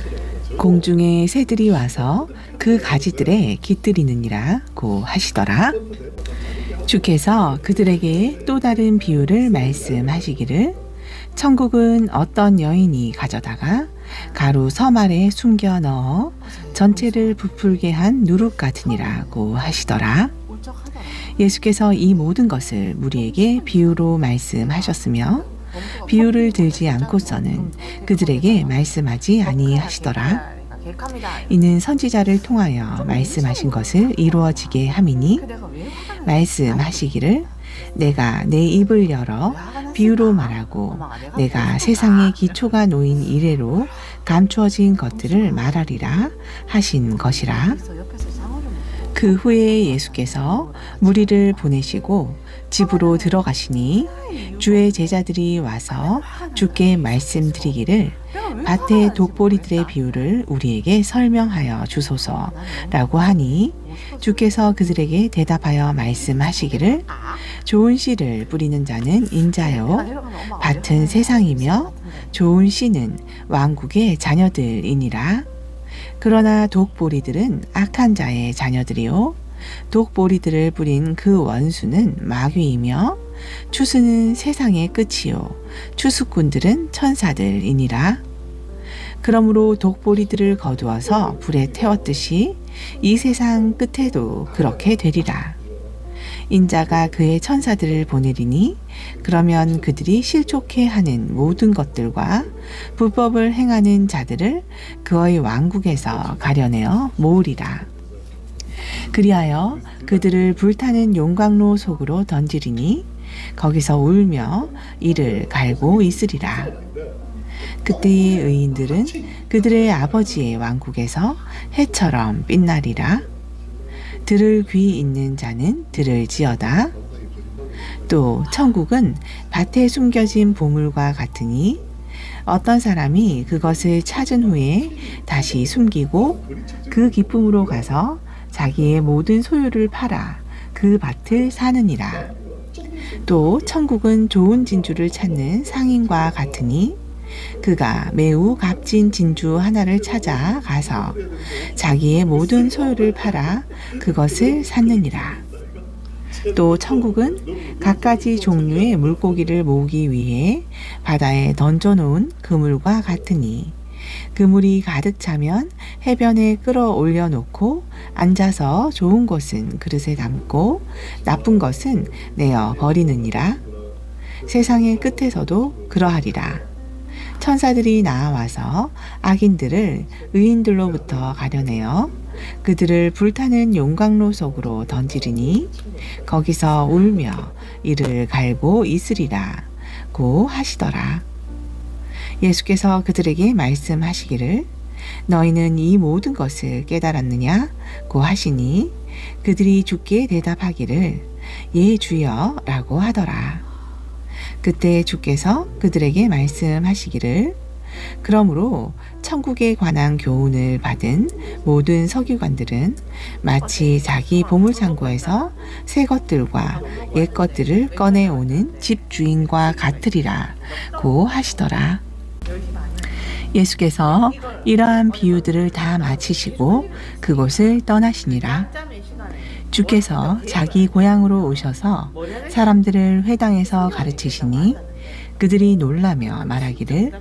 공중의 새들이 와서 그 가지들에 깃들이느니라 고 하시더라. 주께서 그들에게 또 다른 비유를 말씀하시기를 천국은 어떤 여인이 가져다가 가루 섬 아래 숨겨 넣어 전체를 부풀게 한 누룩 같으니라고 하시더라. 예수께서 이 모든 것을 우리에게 비유로 말씀하셨으며 비유를 들지 않고서는 그들에게 말씀하지 아니하시더라. 이는 선지자를 통하여 말씀하신 것을 이루어지게 함이니 말씀하시기를 내가 내 입을 열어 비유로 말하고 내가 세상의 기초가 놓인 이래로 감추어진 것들을 말하리라 하신 것이라. 그 후에 예수께서 무리를 보내시고 집으로 들어가시니 주의 제자들이 와서 주께 말씀드리기를 밭의 독보리들의 비유를 우리에게 설명하여 주소서라고 하니 주께서 그들에게 대답하여 말씀하시기를 좋은 씨를 뿌리는 자는 인자요 밭은 세상이며 좋은 씨는 왕국의 자녀들이니라. 그러나 독보리들은 악한 자의 자녀들이요 독보리들을 뿌린 그 원수는 마귀이며 추수는 세상의 끝이요 추수꾼들은 천사들이니라. 그러므로 독보리들을 거두어서 불에 태웠듯이 이 세상 끝에도 그렇게 되리라. 인자가 그의 천사들을 보내리니 그러면 그들이 실족해 하는 모든 것들과 불법을 행하는 자들을 그의 왕국에서 가려내어 모으리라. 그리하여 그들을 불타는 용광로 속으로 던지리니 거기서 울며 이를 갈고 있으리라. 그때의 의인들은 그들의 아버지의 왕국에서 해처럼 빛나리라. 들을 귀 있는 자는 들을지어다. 또 천국은 밭에 숨겨진 보물과 같으니 어떤 사람이 그것을 찾은 후에 다시 숨기고 그 기쁨으로 가서 자기의 모든 소유를 팔아 그 밭을 사느니라. 또 천국은 좋은 진주를 찾는 상인과 같으니 그가 매우 값진 진주 하나를 찾아 가서 자기의 모든 소유를 팔아 그것을 샀느니라. 또 천국은 갖가지 종류의 물고기를 모으기 위해 바다에 던져놓은 그물과 같으니 그물이 가득 차면 해변에 끌어올려 놓고 앉아서 좋은 것은 그릇에 담고 나쁜 것은 내어 버리느니라. 세상의 끝에서도 그러하리라. 천사들이 나와서 악인들을 의인들로부터 가려내어 그들을 불타는 용광로 속으로 던지리니 거기서 울며 이를 갈고 있으리라 고 하시더라. 예수께서 그들에게 말씀하시기를 너희는 이 모든 것을 깨달았느냐 고 하시니 그들이 주께 대답하기를 예 주여 라고 하더라. 그때 주께서 그들에게 말씀하시기를 그러므로 천국에 관한 교훈을 받은 모든 서기관들은 마치 자기 보물창고에서 새 것들과 옛 것들을 꺼내오는 집주인과 같으리라 고 하시더라. 예수께서 이러한 비유들을 다 마치시고 그곳을 떠나시니라. 주께서 자기 고향으로 오셔서 사람들을 회당에서 가르치시니 그들이 놀라며 말하기를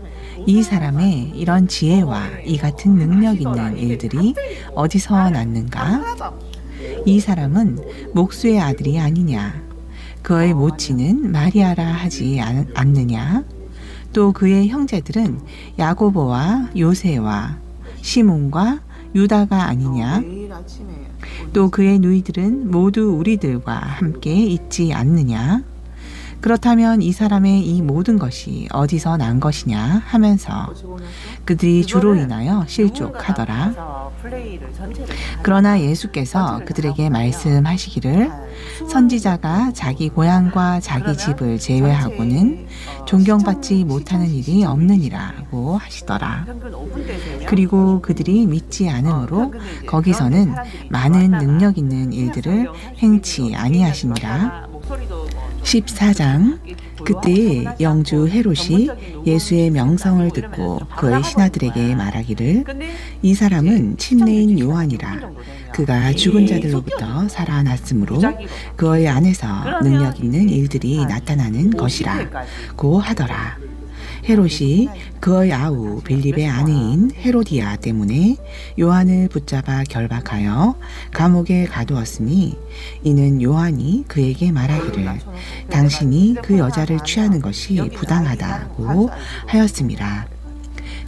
이 사람의 이런 지혜와 이 같은 능력 있는 일들이 어디서 났는가? 이 사람은 목수의 아들이 아니냐? 그의 모친은 마리아라 하지 않느냐? 또 그의 형제들은 야고보와 요새와 시몬과 유다가 아니냐? 또 그의 누이들은 모두 우리들과 함께 있지 않느냐? 그렇다면 이 사람의 이 모든 것이 어디서 난 것이냐 하면서 그들이 주로 인하여 실족하더라. 그러나 예수께서 그들에게 말씀하시기를 선지자가 자기 고향과 자기 집을 제외하고는 존경받지 못하는 일이 없느니라고 하시더라. 그리고 그들이 믿지 않으므로 거기서는 많은 능력 있는 일들을 행치 아니하시니라. 14장. 그때 영주 헤롯이 예수의 명성을 듣고 그의 신하들에게 말하기를 이 사람은 침례인 요한이라. 그가 죽은 자들로부터 살아났으므로 그의 안에서 능력 있는 일들이 나타나는 것이라 고 하더라. 헤롯이 그의 아우 빌립의 아내인 헤로디아 때문에 요한을 붙잡아 결박하여 감옥에 가두었으니 이는 요한이 그에게 말하기를 당신이 그 여자를 취하는 것이 부당하다고 하였음이라.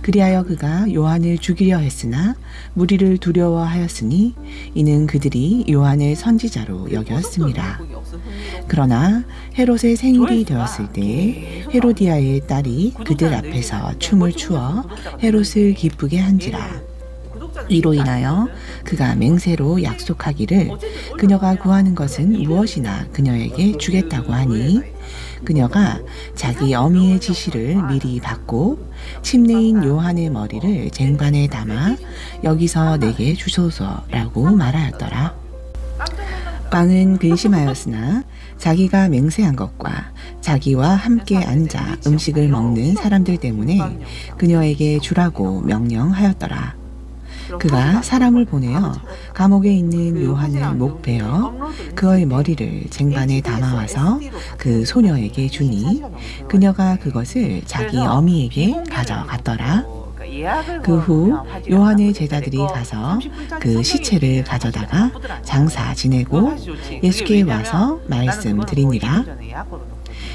그리하여 그가 요한을 죽이려 했으나 무리를 두려워하였으니 이는 그들이 요한을 선지자로 여겼습니다. 그러나 헤롯의 생일이 되었을 때 헤로디아의 딸이 그들 앞에서 춤을 추어 헤롯을 기쁘게 한지라. 이로 인하여 그가 맹세로 약속하기를 그녀가 구하는 것은 무엇이나 그녀에게 주겠다고 하니 그녀가 자기 어미의 지시를 미리 받고 침례인 요한의 머리를 쟁반에 담아 여기서 내게 주소서라고 말하였더라. 빵은 근심하였으나 자기가 맹세한 것과 자기와 함께 앉아 음식을 먹는 사람들 때문에 그녀에게 주라고 명령하였더라. 그가 사람을 보내어 감옥에 있는 요한을 목베어 그의 머리를 쟁반에 담아와서 그 소녀에게 주니 그녀가 그것을 자기 어미에게 가져갔더라. 그 후 요한의 제자들이 가서 그 시체를 가져다가 장사 지내고 예수께 와서 말씀드리니라.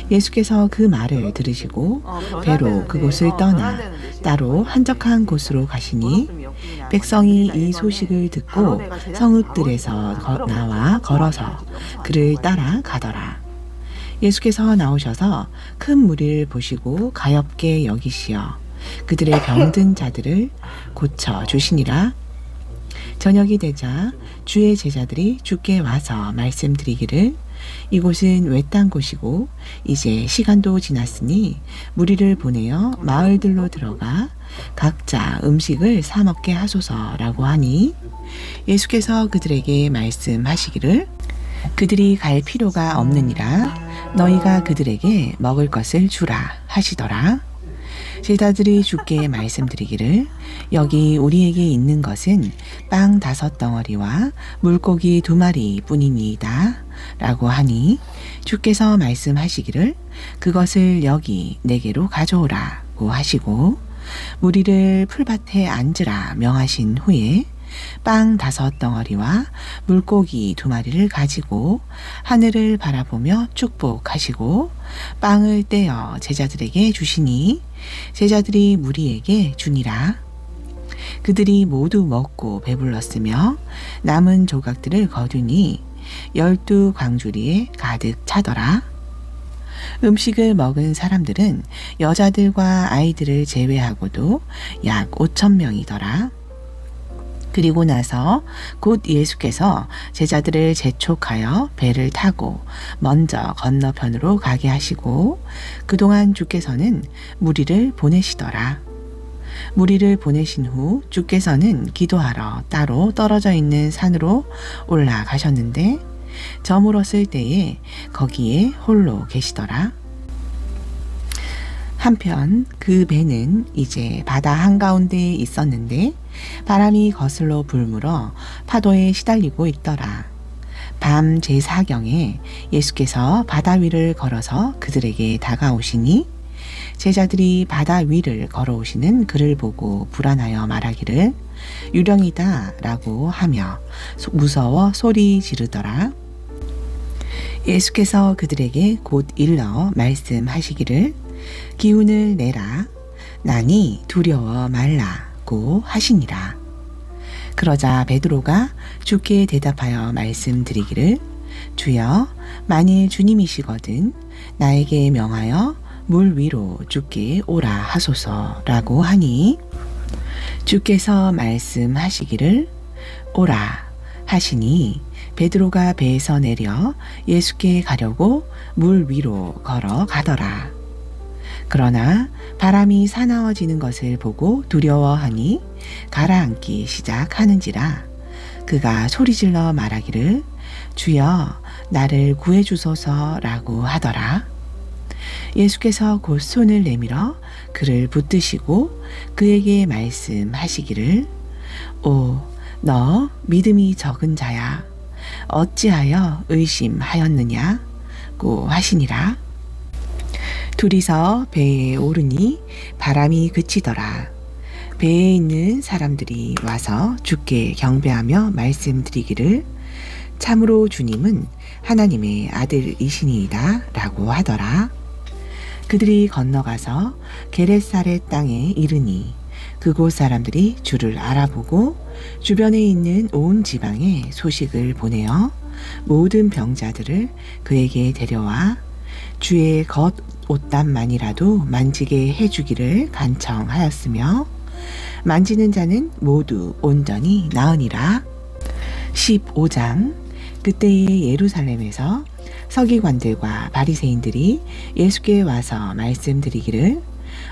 예수께서 그 말을 들으시고 배로 그곳을 떠나 따로 한적한 곳으로 가시니 백성이 이 소식을 듣고 성읍들에서 나와 걸어서 그를 따라 가더라. 예수께서 나오셔서 큰 무리를 보시고 가엾게 여기시어 그들의 병든 자들을 고쳐 주시니라. 저녁이 되자 주의 제자들이 주께 와서 말씀드리기를 이곳은 외딴 곳이고 이제 시간도 지났으니 무리를 보내어 마을들로 들어가 각자 음식을 사 먹게 하소서라고 하니 예수께서 그들에게 말씀하시기를 그들이 갈 필요가 없느니라 너희가 그들에게 먹을 것을 주라 하시더라. 제자들이 주께 말씀드리기를 여기 우리에게 있는 것은 빵 5덩어리와 물고기 2마리 뿐이니이다 라고 하니 주께서 말씀하시기를 그것을 여기 내게로 가져오라고 하시고 무리를 풀밭에 앉으라 명하신 후에 빵 5덩어리와 물고기 2마리를 가지고 하늘을 바라보며 축복하시고 빵을 떼어 제자들에게 주시니 제자들이 무리에게 주니라. 그들이 모두 먹고 배불렀으며 남은 조각들을 거두니 12광주리에 가득 차더라. 음식을 먹은 사람들은 여자들과 아이들을 제외하고도 약 5,000명이더라. 그리고 나서 곧 예수께서 제자들을 재촉하여 배를 타고 먼저 건너편으로 가게 하시고 그동안 주께서는 무리를 보내시더라. 무리를 보내신 후 주께서는 기도하러 따로 떨어져 있는 산으로 올라가셨는데 저물었을 때에 거기에 홀로 계시더라. 한편 그 배는 이제 바다 한가운데에 있었는데 바람이 거슬러 불물어 파도에 시달리고 있더라. 밤 제4경에 예수께서 바다 위를 걸어서 그들에게 다가오시니 제자들이 바다 위를 걸어오시는 그를 보고 불안하여 말하기를 유령이다 라고 하며 무서워 소리 지르더라. 예수께서 그들에게 곧 일러 말씀하시기를 기운을 내라 나니 두려워 말라고 하시니라. 그러자 베드로가 주께 대답하여 말씀드리기를 주여 만일 주님이시거든 나에게 명하여 물 위로 주께 오라 하소서라고 하니 주께서 말씀하시기를 오라 하시니 베드로가 배에서 내려 예수께 가려고 물 위로 걸어가더라. 그러나 바람이 사나워지는 것을 보고 두려워하니 가라앉기 시작하는지라 그가 소리질러 말하기를 주여 나를 구해주소서라고 하더라. 예수께서 곧 손을 내밀어 그를 붙드시고 그에게 말씀하시기를 오 너 믿음이 적은 자야 어찌하여 의심하였느냐고 하시니라. 둘이서 배에 오르니 바람이 그치더라. 배에 있는 사람들이 와서 주께 경배하며 말씀드리기를 참으로 주님은 하나님의 아들이시니이다 라고 하더라. 그들이 건너가서 게레사렛 땅에 이르니 그곳 사람들이 주를 알아보고 주변에 있는 온 지방에 소식을 보내어 모든 병자들을 그에게 데려와 주의 겉 옷단만이라도 만지게 해주기를 간청하였으며 만지는 자는 모두 온전히 나으니라. 15장 그때에 예루살렘에서 서기관들과 바리새인들이 예수께 와서 말씀드리기를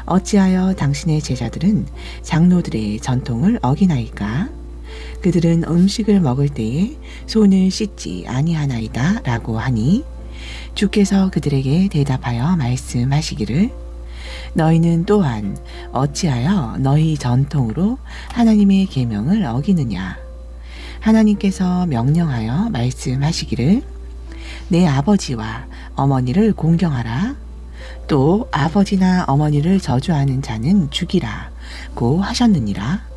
어찌하여 당신의 제자들은 장로들의 전통을 어기나이까? 그들은 음식을 먹을 때에 손을 씻지 아니하나이다 라고 하니 주께서 그들에게 대답하여 말씀하시기를 너희는 또한 어찌하여 너희 전통으로 하나님의 계명을 어기느냐? 하나님께서 명령하여 말씀하시기를 내 아버지와 어머니를 공경하라. 또 아버지나 어머니를 저주하는 자는 죽이라. 고 하셨느니라.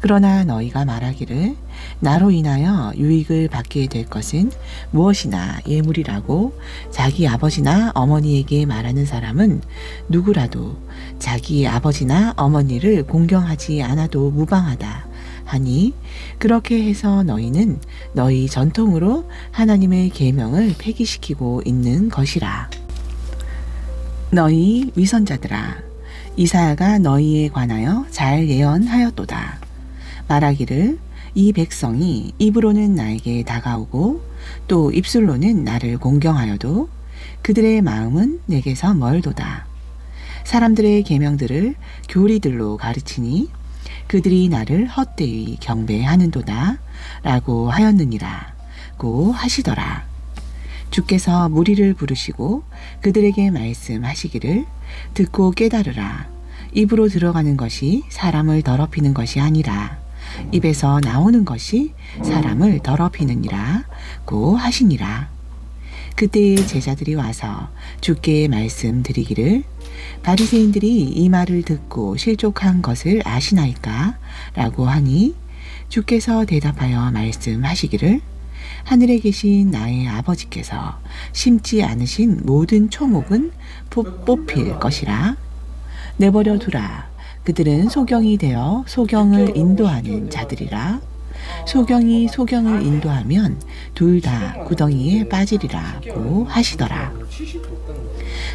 그러나 너희가 말하기를 나로 인하여 유익을 받게 될 것은 무엇이나 예물이라고 자기 아버지나 어머니에게 말하는 사람은 누구라도 자기 아버지나 어머니를 공경하지 않아도 무방하다 하니, 그렇게 해서 너희는 너희 전통으로 하나님의 계명을 폐기시키고 있는 것이라. 너희 위선자들아, 이사야가 너희에 관하여 잘 예언하였도다. 말하기를 이 백성이 입으로는 나에게 다가오고 또 입술로는 나를 공경하여도 그들의 마음은 내게서 멀도다. 사람들의 계명들을 교리들로 가르치니 그들이 나를 헛되이 경배하는도다 라고 하였느니라 고 하시더라. 주께서 무리를 부르시고 그들에게 말씀하시기를 듣고 깨달으라. 입으로 들어가는 것이 사람을 더럽히는 것이 아니라 입에서 나오는 것이 사람을 더럽히느니라 고 하시니라. 그때의 제자들이 와서 주께 말씀드리기를 바리새인들이 이 말을 듣고 실족한 것을 아시나이까? 라고 하니, 주께서 대답하여 말씀하시기를 하늘에 계신 나의 아버지께서 심지 않으신 모든 초목은 뽑힐 것이라. 내버려 두라. 그들은 소경이 되어 소경을 인도하는 자들이라. 소경이 소경을 인도하면 둘 다 구덩이에 빠지리라고 하시더라.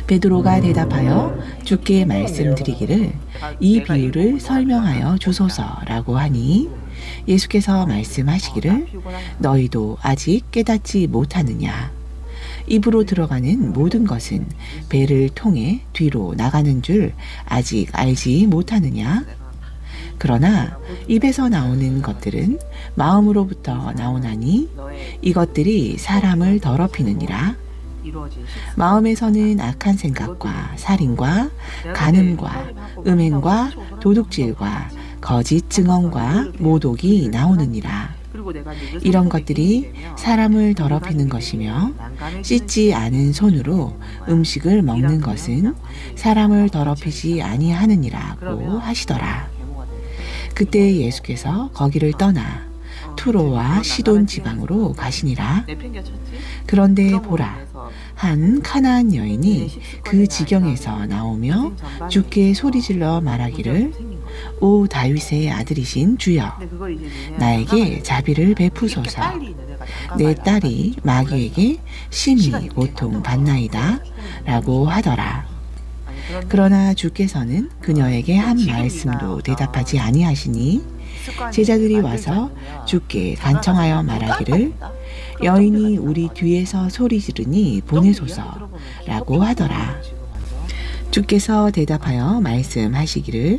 베드로가 대답하여 주께 말씀드리기를 이 비유를 설명하여 주소서라고 하니, 예수께서 말씀하시기를 너희도 아직 깨닫지 못하느냐. 입으로 들어가는 모든 것은 배를 통해 뒤로 나가는 줄 아직 알지 못하느냐. 그러나 입에서 나오는 것들은 마음으로부터 나오나니 이것들이 사람을 더럽히느니라. 마음에서는 악한 생각과 살인과 간음과 음행과 도둑질과 거짓 증언과 모독이 나오느니라. 이런 것들이 사람을 더럽히는 것이며, 씻지 않은 손으로 음식을 먹는 것은 사람을 더럽히지 아니하느니라고 하시더라. 그때 예수께서 거기를 떠나 투로와 시돈 지방으로 가시니라. 그런데 보라, 한 가나안 여인이 그 지경에서 나오며 주께 소리질러 말하기를 오 다윗의 아들이신 주여, 나에게 자비를 베푸소서. 내 딸이 마귀에게 심히 고통받나이다 라고 하더라. 그러나 주께서는 그녀에게 한 말씀도 대답하지 아니하시니, 제자들이 와서 주께 간청하여 말하기를 여인이 우리 뒤에서 소리 지르니 보내소서 라고 하더라. 주께서 대답하여 말씀하시기를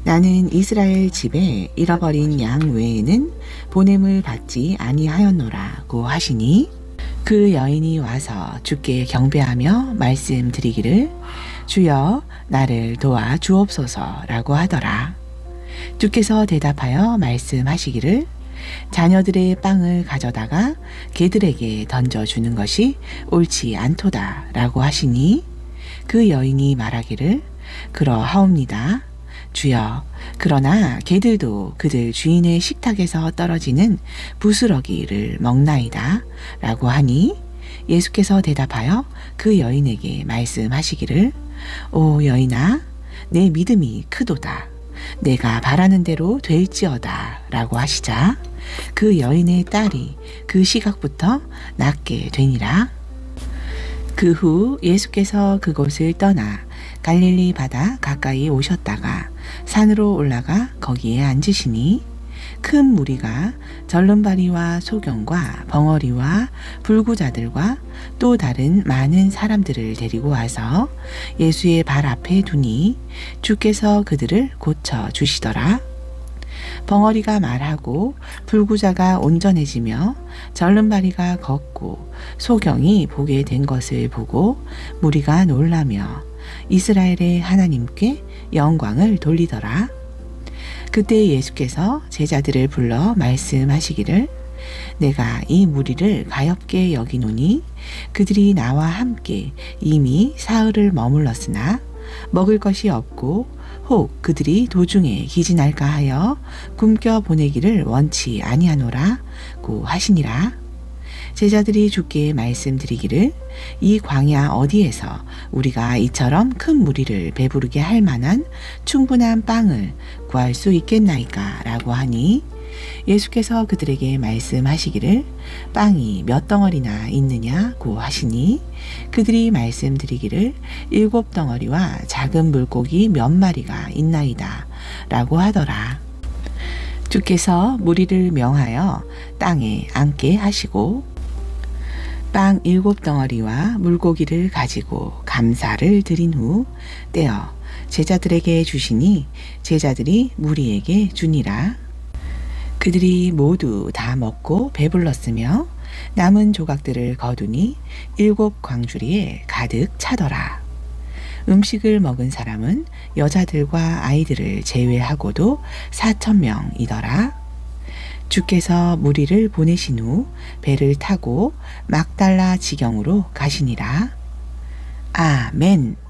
나는 이스라엘 집에 잃어버린 양 외에는 보냄을 받지 아니하였노라고 하시니, 그 여인이 와서 주께 경배하며 말씀드리기를 주여 나를 도와 주옵소서라고 하더라. 주께서 대답하여 말씀하시기를 자녀들의 빵을 가져다가 개들에게 던져주는 것이 옳지 않도다 라고 하시니, 그 여인이 말하기를 그러하옵니다. 주여, 그러나 개들도 그들 주인의 식탁에서 떨어지는 부스러기를 먹나이다 라고 하니, 예수께서 대답하여 그 여인에게 말씀하시기를 오 여인아, 내 믿음이 크도다. 내가 바라는 대로 될지어다 라고 하시자 그 여인의 딸이 그 시각부터 낫게 되니라. 그 후 예수께서 그곳을 떠나 갈릴리 바다 가까이 오셨다가 산으로 올라가 거기에 앉으시니, 큰 무리가 절름발이와 소경과 벙어리와 불구자들과 또 다른 많은 사람들을 데리고 와서 예수의 발 앞에 두니 주께서 그들을 고쳐 주시더라. 벙어리가 말하고 불구자가 온전해지며 절름발이가 걷고 소경이 보게 된 것을 보고 무리가 놀라며 이스라엘의 하나님께 영광을 돌리더라. 그때 예수께서 제자들을 불러 말씀하시기를 내가 이 무리를 가엾게 여기노니 그들이 나와 함께 이미 사흘을 머물렀으나 먹을 것이 없고 혹 그들이 도중에 기진할까 하여 굶겨 보내기를 원치 아니하노라고 하시니라. 제자들이 주께 말씀드리기를 이 광야 어디에서 우리가 이처럼 큰 무리를 배부르게 할 만한 충분한 빵을 구할 수 있겠나이까 라고 하니 예수께서 그들에게 말씀하시기를 빵이 몇 덩어리나 있느냐고 하시니 그들이 말씀드리기를 7 덩어리와 작은 물고기 몇 마리가 있나이다 라고 하더라. 주께서 무리를 명하여 땅에 앉게 하시고 빵 7 덩어리와 물고기를 가지고 감사를 드린 후 떼어 제자들에게 주시니 제자들이 무리에게 주니라. 그들이 모두 다 먹고 배불렀으며 남은 조각들을 거두니 7 광주리에 가득 차더라. 음식을 먹은 사람은 여자들과 아이들을 제외하고도 4,000명이더라. 주께서 무리를 보내신 후 배를 타고 막달라 지경으로 가시니라. 아멘.